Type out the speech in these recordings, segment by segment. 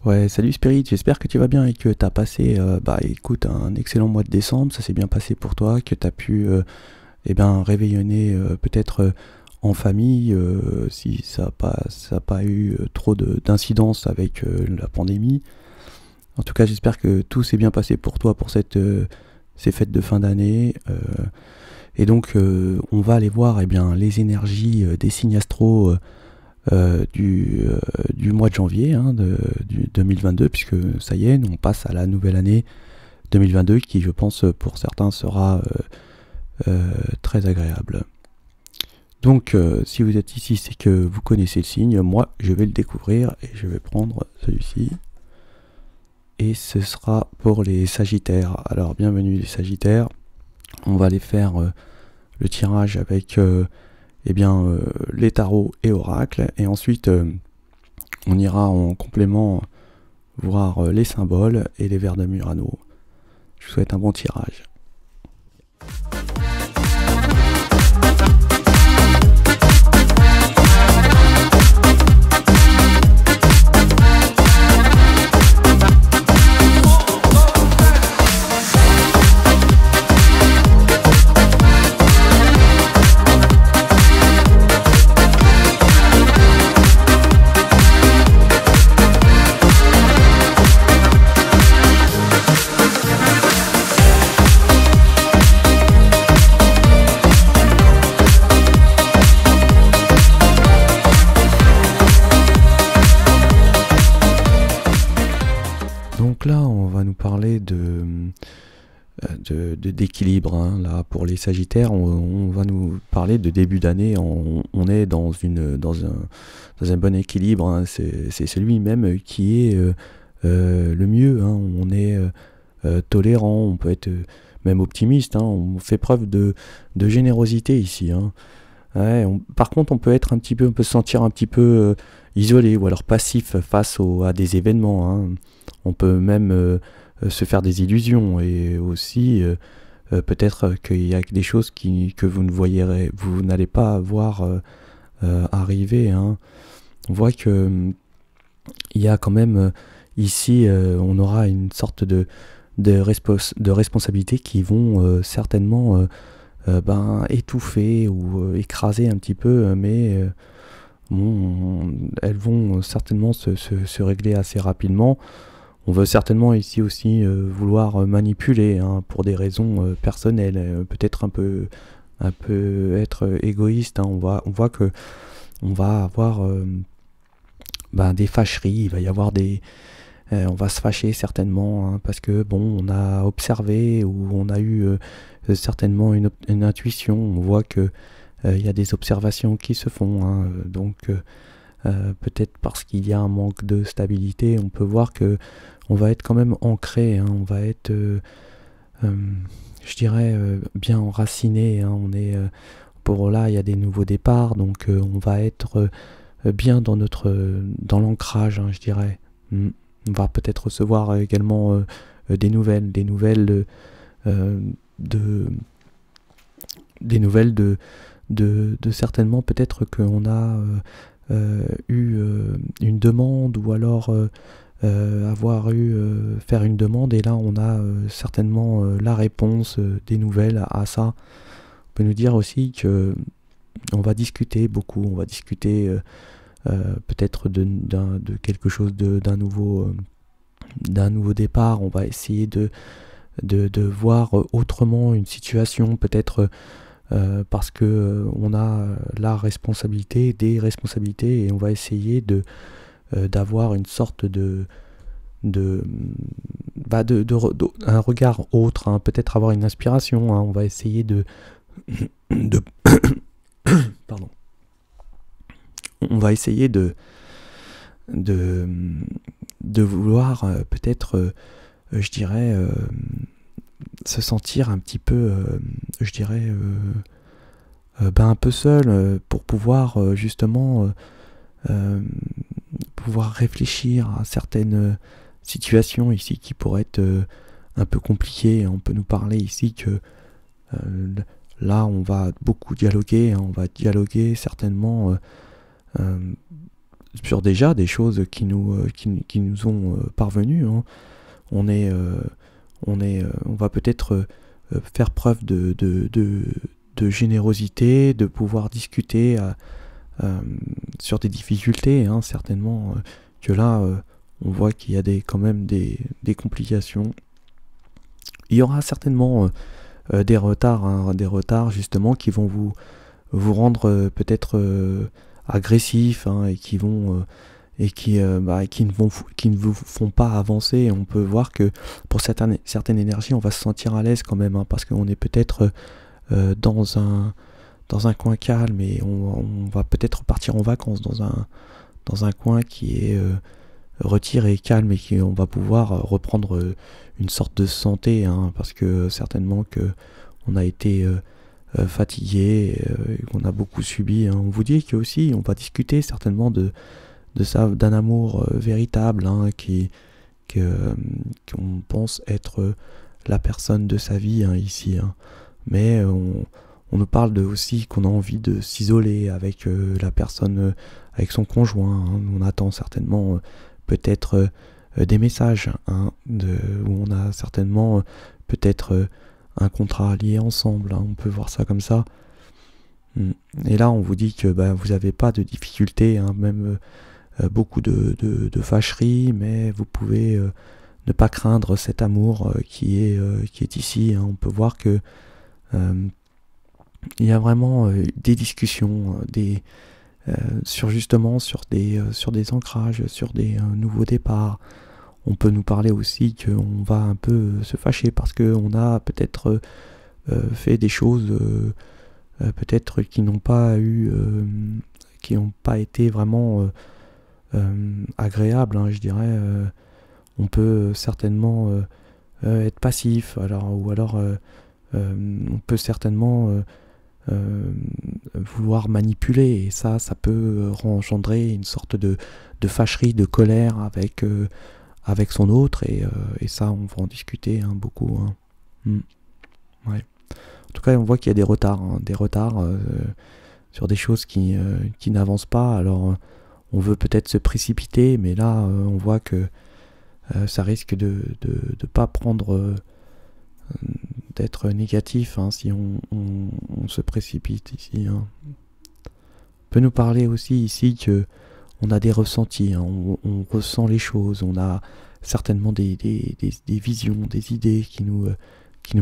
Ouais, salut Spirit, j'espère que tu vas bien et que tu as passé écoute, un excellent mois de décembre, ça s'est bien passé pour toi, que tu as pu réveillonner peut-être en famille, si ça n'a pas eu trop d'incidence avec la pandémie. En tout cas, j'espère que tout s'est bien passé pour toi pour ces fêtes de fin d'année. Et donc, on va aller voir les énergies des signes astro du mois de janvier du 2022, puisque ça y est, on passe à la nouvelle année 2022 qui, je pense, pour certains sera très agréable. Donc, si vous êtes ici, c'est que vous connaissez le signe. Moi, je vais le découvrir et je vais prendre celui-ci. Et ce sera pour les Sagittaires. Alors, bienvenue les Sagittaires. On va aller faire le tirage avec les tarots et oracles. Et ensuite, on ira en complément voir les symboles et les vers de Murano. Je vous souhaite un bon tirage. Donc là, on va nous parler d'équilibre. Là, pour les Sagittaires, on va nous parler de début d'année. On est dans un bon équilibre. C'est celui même qui est le mieux. On est tolérant, on peut être même optimiste. On fait preuve de générosité ici. Ouais, par contre, on peut se sentir un petit peu isolé ou alors passif face à des événements. On peut même se faire des illusions et aussi peut-être qu'il y a des choses que vous n'allez pas voir arriver. On voit que il y a quand même ici, on aura une sorte de responsabilités qui vont certainement étouffer ou écraser un petit peu, mais elles vont certainement se régler assez rapidement. On veut certainement ici aussi vouloir manipuler pour des raisons personnelles, peut-être un peu être égoïste. On voit que on va avoir des fâcheries, il va y avoir on va se fâcher certainement parce que on a observé ou on a eu certainement une intuition. On voit que il y a des observations qui se font, donc peut-être parce qu'il y a un manque de stabilité, on peut voir que on va être quand même ancré, on va être je dirais bien enraciné, pour là, il y a des nouveaux départs, donc on va être bien dans l'ancrage, hein, je dirais. On va peut-être recevoir également des nouvelles euh, de, des nouvelles de certainement peut-être qu'on a eu une demande, ou alors faire une demande, et là on a certainement la réponse des nouvelles à ça. On peut nous dire aussi que on va discuter beaucoup, on va discuter peut-être de quelque chose, d'un nouveau départ. On va essayer de voir autrement une situation, peut-être parce que on a la responsabilité, des responsabilités, et on va essayer d'avoir une sorte un regard autre, hein, peut-être avoir une inspiration, hein. On va essayer de pardon. On va essayer de vouloir peut-être, je dirais, se sentir un petit peu, je dirais, un peu seul, pour pouvoir justement pouvoir réfléchir à certaines situations ici qui pourraient être un peu compliquées. On peut nous parler ici que là on va beaucoup dialoguer, hein, on va dialoguer certainement sur déjà des choses qui nous ont parvenues, hein. On va peut-être faire preuve de générosité, de pouvoir discuter sur des difficultés, hein, certainement que là on voit qu'il y a quand même des complications. Il y aura certainement des retards, hein, des retards justement qui vont vous rendre peut-être agressif, hein, et qui ne vous font pas avancer. On peut voir que pour certaines énergies, on va se sentir à l'aise quand même, hein, parce qu'on est peut-être dans un coin calme, et on va peut-être partir en vacances dans un coin qui est retiré, calme, et on va pouvoir reprendre une sorte de santé, hein, parce que certainement que on a été fatigué, qu'on a beaucoup subi, hein. On vous dit que aussi on va discuter certainement d'un amour véritable, hein, qu'on pense être la personne de sa vie, hein, ici, hein. Mais on nous parle aussi qu'on a envie de s'isoler avec la personne, avec son conjoint, hein. On attend certainement peut-être des messages, hein, où on a certainement peut-être un contrat lié ensemble, hein. On peut voir ça comme ça. Et là on vous dit que vous n'avez pas de difficultés, hein, même beaucoup de fâcheries, mais vous pouvez ne pas craindre cet amour qui est ici, hein. On peut voir que il y a vraiment des discussions, sur des ancrages, sur des nouveaux départs. On peut nous parler aussi qu'on va un peu se fâcher parce qu'on a peut-être fait des choses peut-être qui n'ont pas été vraiment agréables, hein, je dirais. On peut certainement être passif, ou alors on peut certainement vouloir manipuler, et ça peut engendrer une sorte de fâcherie, de colère avec son autre, et ça on va en discuter, hein, beaucoup, hein. Ouais. En tout cas on voit qu'il y a des retards, sur des choses qui n'avancent pas. Alors on veut peut-être se précipiter, mais là on voit que ça risque de pas prendre d'être négatif, hein, si on se précipite ici, hein. On peut nous parler aussi ici que on a des ressentis, hein, on ressent les choses, on a certainement des visions, des idées qui nous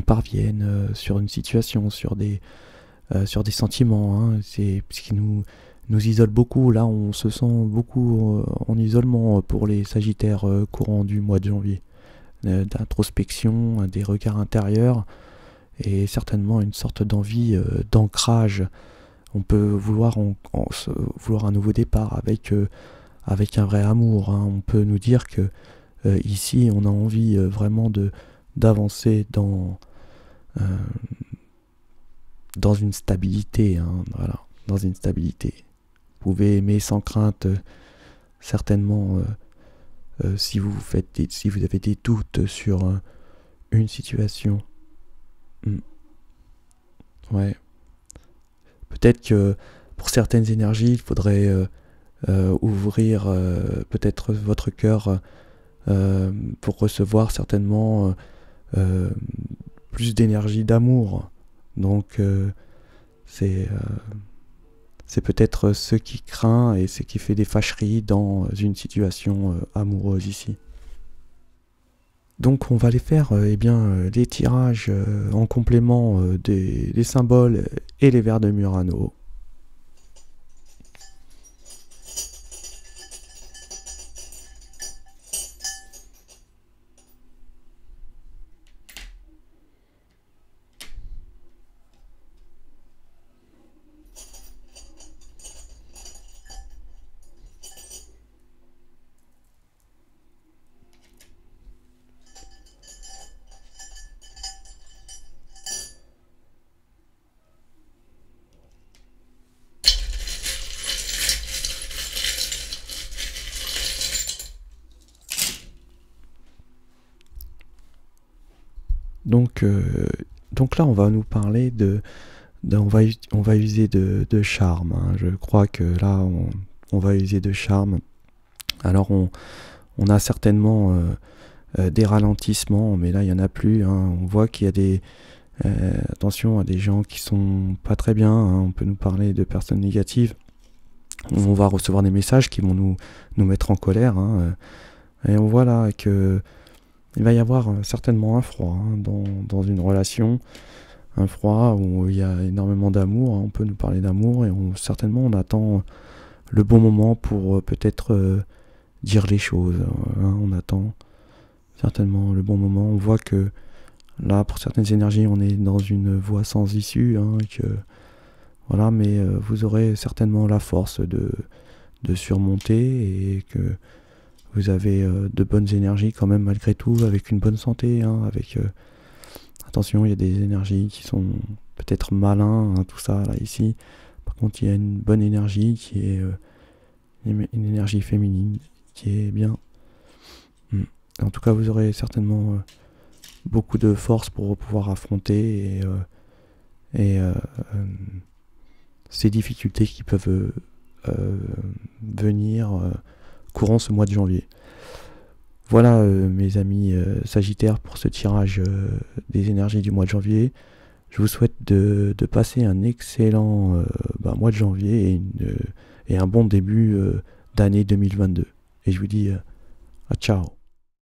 parviennent sur une situation, sur des sentiments, hein. C'est ce qui nous isole beaucoup. Là on se sent beaucoup en isolement pour les Sagittaires courant du mois de janvier, d'introspection, des regards intérieurs, et certainement une sorte d'envie d'ancrage. On peut vouloir un nouveau départ avec un vrai amour, hein. On peut nous dire que ici on a envie vraiment d'avancer dans une stabilité, hein, voilà, dans une stabilité. Vous pouvez aimer sans crainte, certainement, si vous avez des doutes sur une situation. Hmm. Ouais. Peut-être que pour certaines énergies, il faudrait ouvrir peut-être votre cœur pour recevoir certainement euh, plus d'énergie d'amour. Donc c'est c'est peut-être ce qui craint et ce qui fait des fâcheries dans une situation amoureuse ici. Donc on va aller faire des tirages en complément des symboles et les vers de Murano. Donc, donc là, on va nous parler on va user de charme, hein. Je crois que là, on va user de charme. Alors, on a certainement des ralentissements, mais là, il n'y en a plus, hein. On voit qu'il y a attention à des gens qui sont pas très bien, hein. On peut nous parler de personnes négatives. On va recevoir des messages qui vont nous mettre en colère, hein. Et on voit là que il va y avoir certainement un froid, hein, dans une relation, un froid où il y a énormément d'amour, hein. On peut nous parler d'amour et certainement on attend le bon moment pour peut-être dire les choses, hein. On attend certainement le bon moment. On voit que là, pour certaines énergies, on est dans une voie sans issue, hein, voilà, mais vous aurez certainement la force de surmonter et que vous avez de bonnes énergies quand même malgré tout, avec une bonne santé, hein, attention, il y a des énergies qui sont peut-être malins, hein, tout ça là ici. Par contre, il y a une bonne énergie qui est une énergie féminine qui est bien. En tout cas, vous aurez certainement beaucoup de force pour pouvoir affronter ces difficultés qui peuvent venir courant ce mois de janvier. Voilà mes amis Sagittaires pour ce tirage des énergies du mois de janvier. Je vous souhaite de passer un excellent mois de janvier et un bon début d'année 2022. Et je vous dis à ciao.